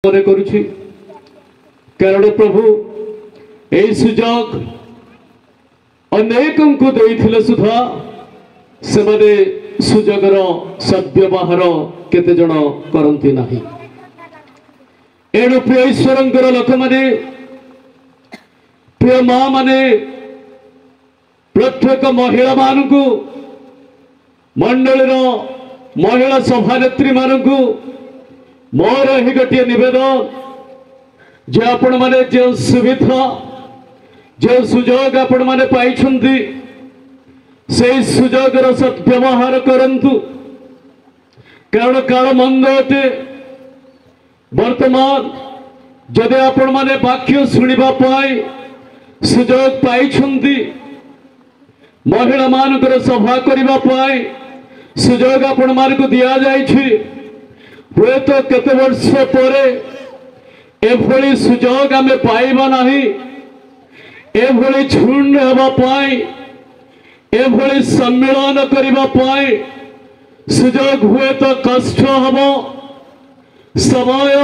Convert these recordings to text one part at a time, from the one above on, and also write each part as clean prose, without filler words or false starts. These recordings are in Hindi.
मने करुछि कारण प्रभु यही सुजोग अनेक को देइथिले सुधा से माने सुजोगर सद्व्यवहार केते जण करंती नाही। एणु प्रिय ईश्वरंकर लोक माने प्रिय माँ माने प्रत्येक महिला मानकु मंडलीर महिला सभानेत्री मानकु मोर ही गोटे निवेदन जे आपण माने जो सुविधा जो सुजोग आपण माने पाइछंती से सुजोगर सद्व्यवहार करंतु कारण काल मंद अटे। वर्तमान जदि आपण माने वाक्य सुनिबा पाई सुजोग पाइछंती महिला मानकर सभा करिबा पाई सुजोग आपण मानकु दिया जाइछि हुए तो केते वर्ष परे एभली सुजोग आमे पाइबा नाही। एभली झुंड हेबा पाई एभली सम्मेलन करिबा पाई सुजोग हुए तो कष्ट हबो। समय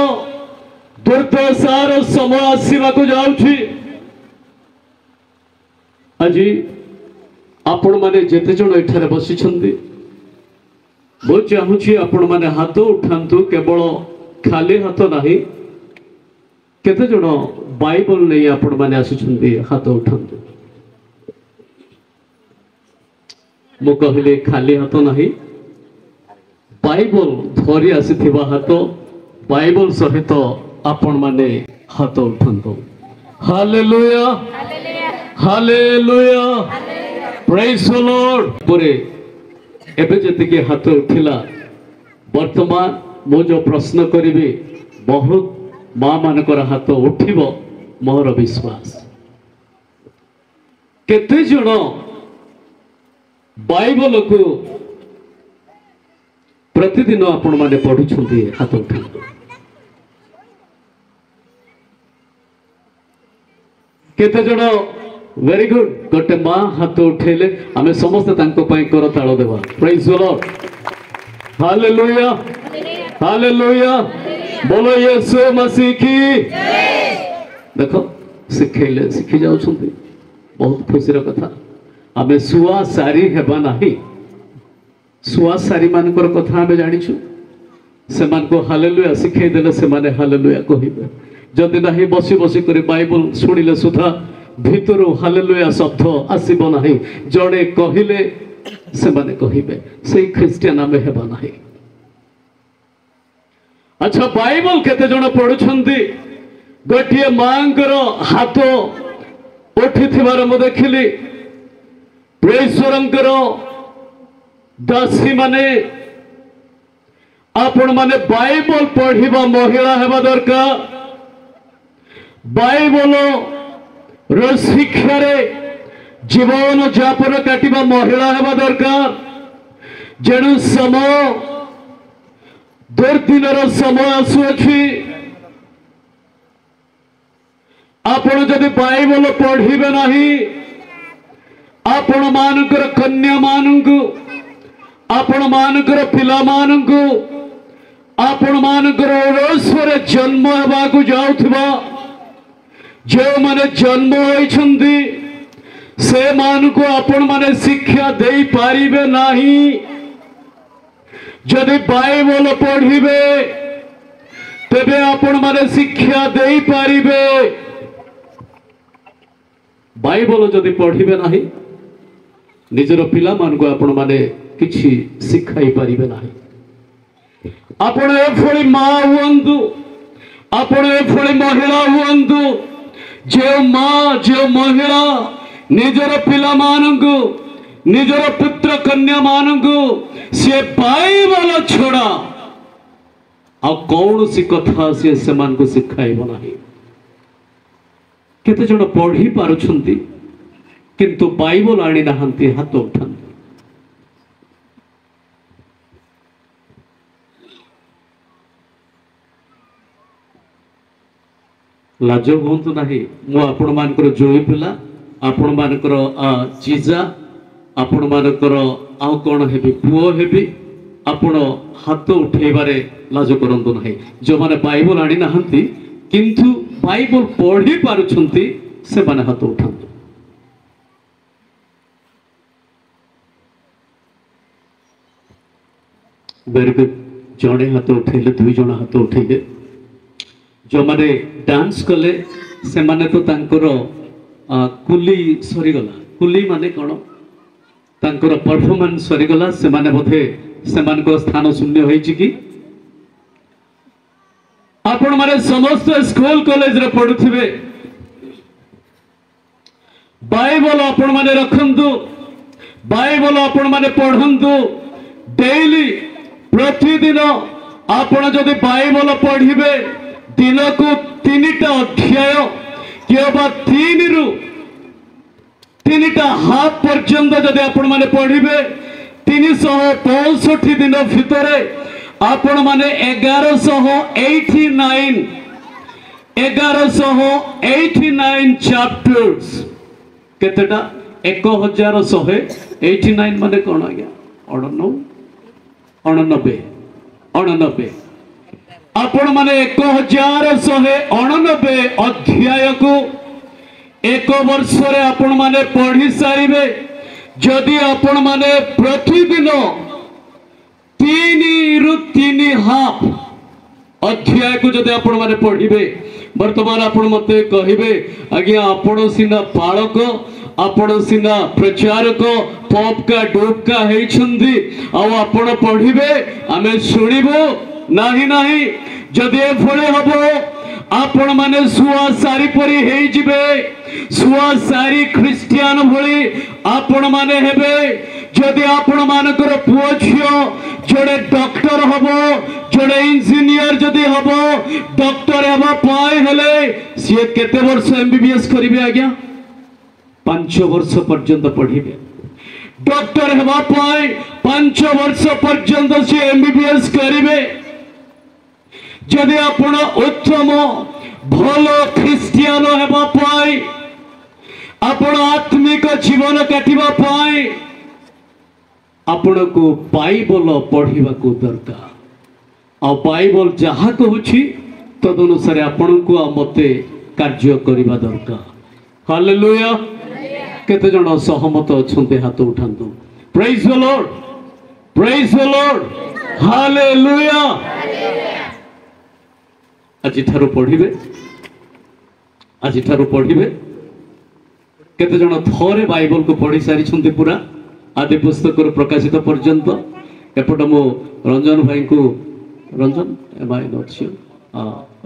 दुर्दशार समय आसीबाकु जाउछि। आजी आपण माने जेते जण एठारे बसिछंती मु चाहूँगी आपण माने हाथ उठातु केवल खाली हाथ नहीं केते जण बाइबल नहीं आपण माने आसिछंती हाथ उठातु। मु कहले खाली हाथ नहीं बाइबल धरी आसीथिबा हाथ बाइबल सहित आपण माने हाथ उठातु। Hallelujah hallelujah praise the Lord. परे एबे जति हाथ उठिला वर्तमान मो जो प्रश्न करी बहुत माँ मानकर हाथ उठिब मोर विश्वास। केते जण बाइबल को प्रतिदिन आपण माने पढ़ुछंती हाथ उठा। केते जण वेरी गुड गोटे माँ हाथ उठेले आमे समस्त तांको पई कर ताळ देबा। Praise the Lord hallelujah hallelujah बोलो यीशु मसीह की देखो सिखेले सिखि जाउ छंती बहुत खुशीर कथा। आमे सुआ सारी हेबा नाही सुआ सारी मानकर कथा आमे जानिछु से मान को हालेलुया सिखै देले से माने हालेलुया कहिबे। जदि नाही बसी बसी करे बाइबल सुनिले सुधा भीतर हालेलुया शब्द आसब ना जड़े कहले से माने कहिबे से ख्रिस्टियन आमे हेबा नाही। अच्छा बाइबल केते जण पढुछंती गोटिए मांकर हाथ उठी थिबार मु देखिली। प्रेश्वरंकर दासी माने आपण माने बाइबल पढ़िबा महिला हेबा दरकार। बाइबल शिक्षा जीवन यापन काटिबा महिला हेबा दरकार। जेणु समय दुर्दिनर समय आसुअछि आपण जदि बाइबल पढ़िबे नाही आपण मानकर कन्या मानंकु आपण मानकर पिला मानंकु आपण मानकर ओरस्वरे जन्म हेबाकु जाउथबा जो माने जन्म होइछंती से मान को आपण माने शिक्षा दे पारिबे नाही। जदि बाइबल पढ़िबे तेबे आपण माने शिक्षा दे पारिबे। बाइबल जदि पढ़िबे नाही निजर पिला मान को आपण माने किछि शिखाई पारिबे नाही। आपण एफळी माँ हुअंतु आपण एफळी महिला हुअंतु जो माँ जो महिला निजर पिला मानंकु निजर पुत्र कन्या मानंकु से बाइबल छोड़ा आ कौन सी कथा से मान को शिखाइब नाही। केते जण पढ़ी पारुछंती किंतु बाइबल आनी नाहंती हाथ उठांती। लाज हूँ ना मु आपण मानकर जोई पिला आपण मानकर जीजा आपण मानकर आउ कौन हेबी पुओ हेबी आपण हाथ उठेबारे लाज करंतु नाही जो माने बाइबल आनी नाहंती किंतु बाइबल पढ़ी पारुछंती से माने हाथ उठांतु। Very good. जड़े हाथ उठेले दुई जण हाथ उठेले जो माने डांस कले से माने तो तांकर कुली सरीगला कुली माने कौन तांकर परफॉर्मेंस सरीगला से माने बोधे से मानको स्थान शून्य होईची कि आपण माने समस्त स्कूल कॉलेज रे पढुथिबे बाइबल आपण माने रखंतु बाइबल आपण माने पढंतु डेली प्रतिदिन आपण जदि बाइबल पढ़िबे दिन को 3टा अध्याय किबा 3टा हाफ पर्यंत जदि आपण माने पढ़िबे 365 दिन भितरे आपण माने 1189 चैप्टर्स केतेटा 1189 माने कोन आज्ञा 89 आपण माने 1189 अध्याय को एक वर्ष रे आपण माने पढ़ी सारिबे जदि आपण माने प्रतिदिन 3 रु 3 हाफ अध्याय को जदि आपण माने पढ़िबे वर्तमान आपण मते कहिबे आज्ञा आपण सिना पालक आपण सिना प्रचारक पॉपका डोपका हेछंदी आ आपण पढ़िबे आमे सुनिबो नाही नाही जदि ए फळे हबो आपण माने सुआ सारी परी हेई जिबे सुआ सारी ख्रिस्टियन भली आपण माने हेबे जदि आपण मानकर पुओ झियो जोड़े डॉक्टर हबो जोड़े इंजीनियर जदि हबो डॉक्टर हेबा पाए हेले से केते वर्ष एमबीबीएस करिवे आज्ञा 5 वर्ष पर्यंत पढ़िबे डॉक्टर हेबा पाए 5 वर्ष पर्यंत से एमबीबीएस करिवे जदि आपण उत्तम भलो ख्रिस्टियन हेबा पाए आपण आत्मिक जीवन काटिबा पाए आपण को बाइबल पढ़िबा को दरकार आ बाइबल जहा कहूछि तद अनुसार आपण को मते कार्य करिबा दरकार। हालेलुया। केते जण सहमत अछन्ते हाथ उठांतु। Praise the Lord praise the Lord hallelujah. आज ठारू पढ़िबे केते जण थोरे बाइबल को पढ़ी सारी छन्ते पूरा आदि पुस्तक प्रकाशित पर्यंत एपट मो रंजन भाई को Ranjan am I not sure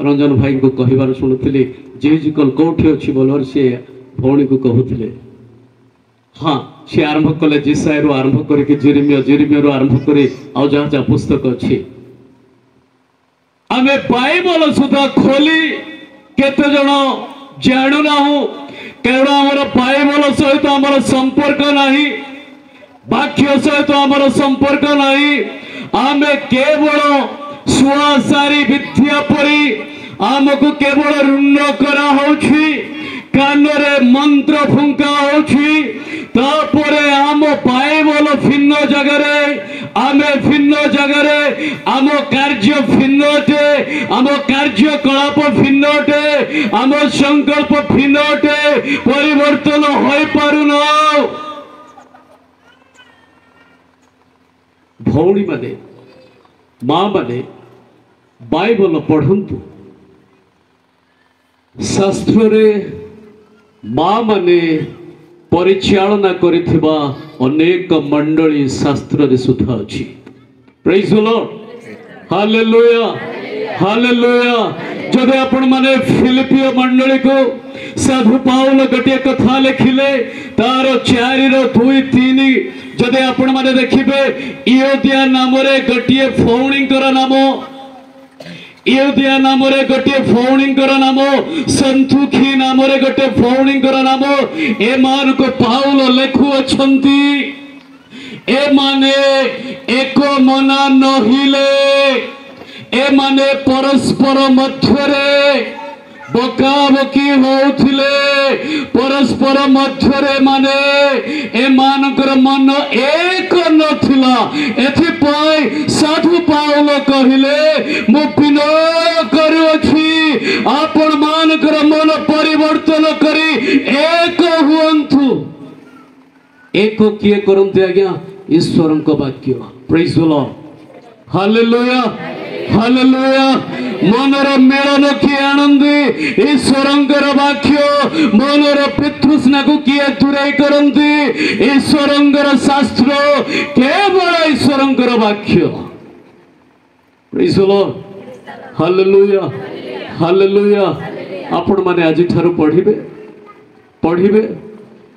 Ranjan भाई को कहिबार सुनुथिली जिजिकल कोठी अछि बोलर से भौणी को कहूथिले हाँ से आरंभ कले जिसाय रो आरंभ करके जेरेमिया रो आरंभ करे आ जा पुस्तक अछि आमे बाइबल सुधा खोली केते जण जानू ना हो केवल हमर बाइबल सहित हमर संपर्क नाही वाक्य सहित हमर संपर्क नाही आमे केवल सुआसारी विद्या परी आमको केवल ऋण करा होछि कान रे मंत्र फुंका होछि तापरे आम बाइबल भिन्न जगह आमे भिन्न जगह आम कार्य भिन्नटे आम कार्यकलाप भिन्नटे आम संकल्प भिन्नटे परिवर्तन होई पारुन। भौणी माने माँ माने बाइबल पढ़ंतु शास्त्र रे माँ माने परिचालना करिथिबा अनेक मंडली शास्त्र रे सुधा अछि। Praise the Lord hallelujah hallelujah. जदि आपण माने फिलिपियो मंडली को साधु पाउल गोटे कथा लिखिले तार 4:2-3 जदि आपण माने देखिबे इयोदिया नाम रे गोटे फौणीकर नाम इयोदिया नाम रे गोटे फौणीकर नाम संतुखी नाम रे गोटे फौणीकर नाम ए मान को पाउल लेखु अछंती ए माने एको मना नहिले ए माने परस्पर मध्यरे बकाबकी होउथिले परस्पर मध्यरे माने ए मानकर मन एक नथिला एथि पाई साधु पाउल कहिले मु विनय करूछि आपण मानकर मन परिवर्तन करी एक हुअन्तु एक किए करन्ते आज्ञा ईश्वरन को वाक्य praise the Lord hallelujah hallelujah मनर मेलन किए आनंदी ईश्वरंकर वाक्य मनर पितृष्णा को किए दूरे करंती ईश्वरंकर शास्त्र केवल ईश्वरंकर वाक्य praise the Lord hallelujah hallelujah आपण माने आज ठारू पढ़िबे पढ़िबे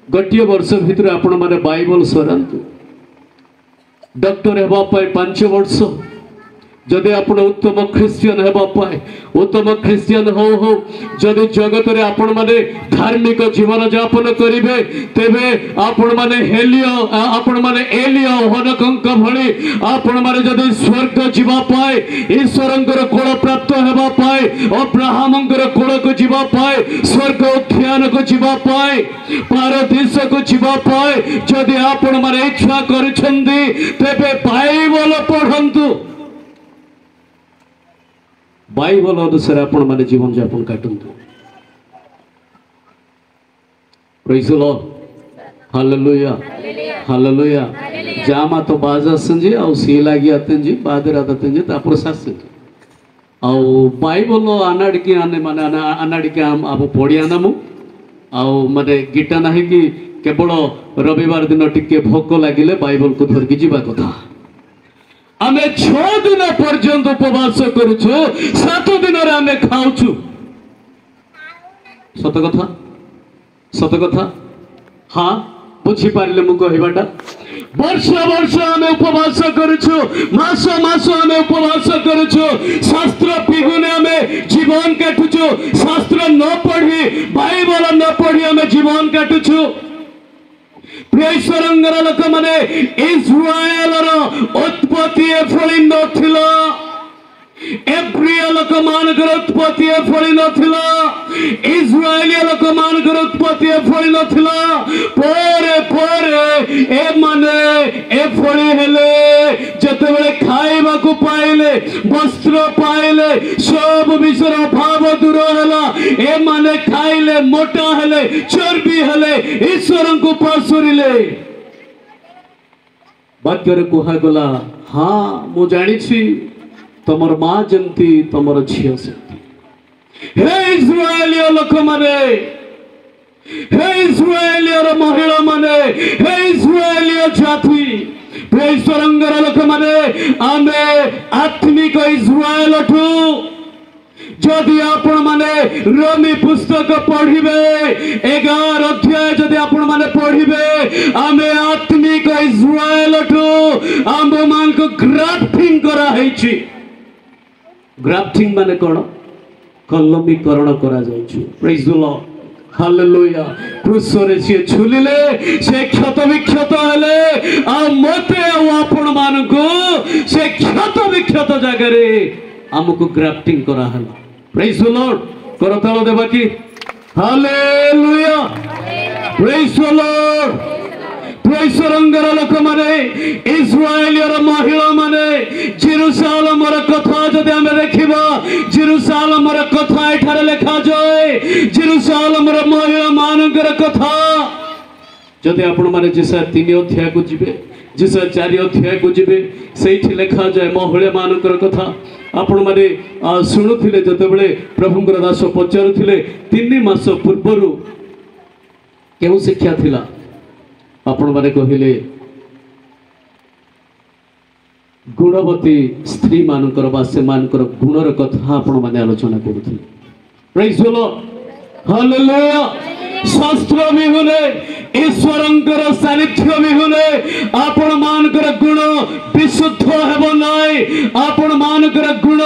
गोटे वर्ष भितर आपण माने बाइबल सरांतु डॉक्टर हेबा पाए 5 वर्ष जदि आपण उत्तम ख्रिस्टियन हेबा पाए उत्तम ख्रिस्टियन हो जदि जगत रे आपण माने धार्मिक जीवन यापन करिवे तेबे आपण माने हेलियो आपण माने एलियो हनकंक भली आपण माने जदि स्वर्ग जीवा पाए ईश्वरंकर कोल प्राप्त हेबा पाए अब्राहमंकर कोल को जीवा पाए स्वर्ग उद्यान को जीवा पाए पारदीस को जीवा पाए जदि आपण माने इच्छा करछंदी तेबे बाइबल पढ़ंतु बाइबल अनुसार आपण माने जीवन यापन काटंतु praise the Lord hallelujah hallelujah जामा तो बाजा संजे आ सी लागी आते जी बादर आते जी तापर सासे आ बाइबल आनाडिकी आने माने आनाडिकी आप पढ़िया नामु आ माने गीता नाही कि केवल रविवार दिन टिके भोक लागिले बाइबल को धरकी जीवा कथा आमे 6 दिन पर्यंत उपवास करूछु 7 दिन रे आमे खाउछु सत कथा हाँ बुझी पारिले मु कहबाटा वर्ष वर्ष आमे उपवास करूछु मास मास आमे उपवास करूछु शास्त्र पिहुने आमे जीवन काटुछु शास्त्र न पढ़ी बाइबल न पढ़ी आमे जीवन काटुछु प्रेसरंगर लोक माने इस्राएल रो उत्पत्ति फली नथिला एप्रिल लोक मानकर उत्पत्ति फली नथिला इस्राएलिया लोक मानकर उत्पत्ति फली नथिला पोरे पोरे ए माने ए फली हेले जते बेले खाइबा को पाइले वस्त्र पाइले सब विषय अभाव दूर होला ए माने खाइले मोटा हेले चर्बी हेले ईश्वर को पासुरिले वाक्य रे कुहा गला हाँ मु जानि छी तमर माँ जंती तमर झियो सेंती हे इस्राएलिया लोक माने हे इस्राएलिया महिला माने हे इस्राएलिया जाति प्रेसरंगर लोक माने आमे आत्मिक इस्राएल ठू जदि आपण माने रोमी पुस्तक पढ़िबे 11 अध्याय जदि आपण माने पढ़िबे आमे आत्मिक इस्राएल ठू आम मान को ग्राफ्टिंग करा हैछि ग्राफ्टिंग माने कोन कलमीकरण करा जायछु प्रेज द लॉर्ड हालेलुया क्रूसरे से छुलिले से क्षत विक्षत हेले आ मते आपण मान को से क्षत विक्षत जगह रे हमको ग्राफ्टिंग करा हला प्रेज द लॉर्ड करताल देबा की हालेलुया प्रेज द लॉर्ड प्रेसरंगर लोक माने इस्राएलियर महिला माने जेरूशलेम र कथा जदि हम देखिबा जेरूशलेम र कथा एठारे लिखा जाय जेरूशलेम र महिला मानकर कथा जदि आपण माने जिसा 3 अध्याय को जिबे जिसा 4 अध्याय को जिबे सेठी लिखा जाय महिला मानकर कथा आपण माने सुनुथिले जते बेले प्रभुंकर दास पचारुथिले 3 मास पूर्वरु केउ शिक्षा थिला आपण माने कहिले गुणवती स्त्री मानकर बा से मानकर गुणर कथा आपण माने आलोचना करूथि प्रेज द लॉर्ड हालेलुया शास्त्र विहुने ईश्वरंकर सानिध्य विहुने आपण मानकर गुण विशुद्ध हेबो नाही आपण मानकर गुण